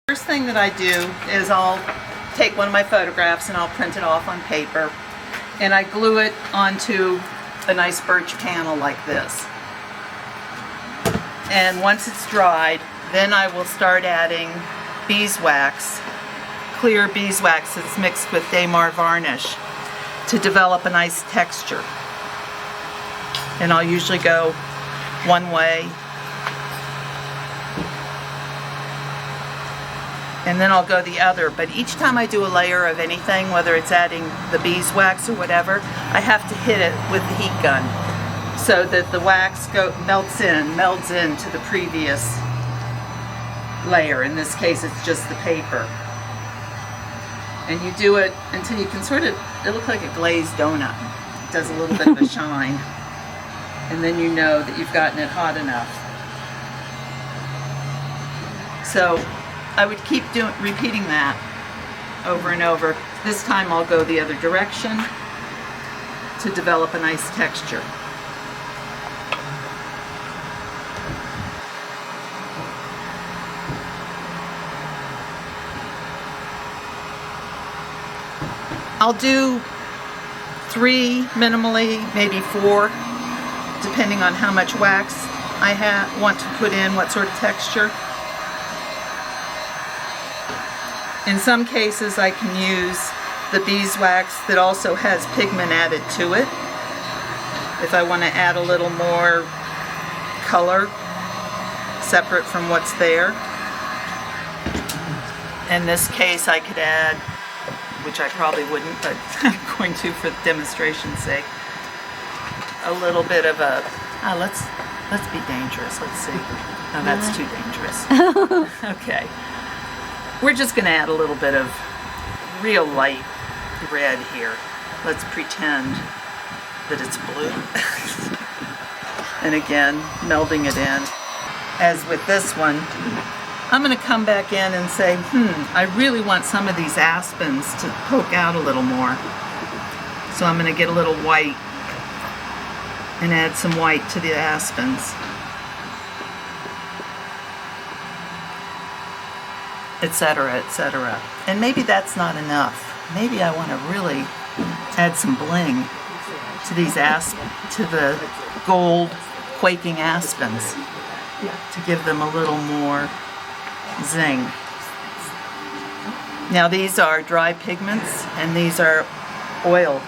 First thing that I do is I'll take one of my photographs and I'll print it off on paper, and I glue it onto a nice birch panel like this. And once it's dried, then I will start adding beeswax, clear beeswax that's mixed with Daymar varnish to develop a nice texture. And I'll usually go one way, and then I'll go the other. But each time I do a layer of anything, whether it's adding the beeswax or whatever, I have to hit it with the heat gun so that the wax melds into the previous layer. In this case, it's just the paper. And you do it until you can it looks like a glazed donut. It does a little bit of a shine. And then you know that you've gotten it hot enough. So I would keep repeating that over and over. This time I'll go the other direction to develop a nice texture. I'll do 3 minimally, maybe 4, depending on how much wax I want to put in, what sort of texture. In some cases I can use the beeswax that also has pigment added to it, if I want to add a little more color separate from what's there. In this case I could add, which I probably wouldn't, but I'm going to for demonstration's sake, a little bit of a, let's be dangerous, let's see. No, that's too dangerous. Okay. We're just going to add a little bit of real light red here. Let's pretend that it's blue. And again, melding it in. As with this one, I'm going to come back in and say, I really want some of these aspens to poke out a little more. So I'm going to get a little white and add some white to the aspens, etc., etc. And maybe that's not enough. Maybe I want to really add some bling to these to the gold quaking aspens to give them a little more zing. Now these are dry pigments and these are oil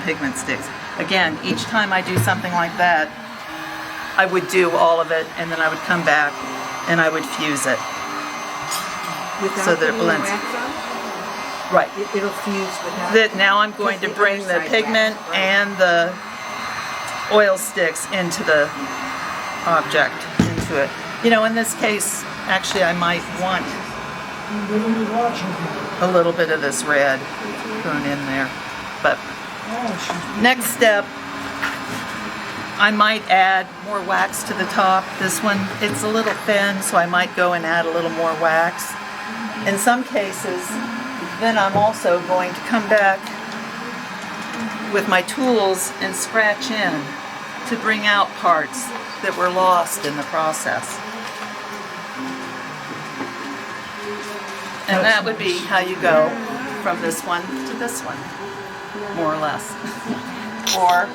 pigment sticks. Again, each time I do something like that, I would do all of it and then I would come back and I would fuse it. So that it blends. Right. It'll fuse without. Now I'm going to bring the pigment and the oil sticks into the object, into it. You know, in this case, actually I might want a little bit of this red thrown in there. But next step, I might add more wax to the top. This one, it's a little thin, so I might go and add a little more wax. In some cases, then I'm also going to come back with my tools and scratch in to bring out parts that were lost in the process. And that would be how you go from this one to this one, more or less. Or,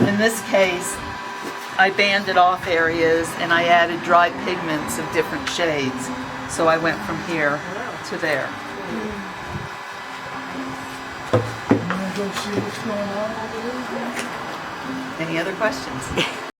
in this case, I banded off areas and I added dry pigments of different shades. So I went from here to there. Any other questions?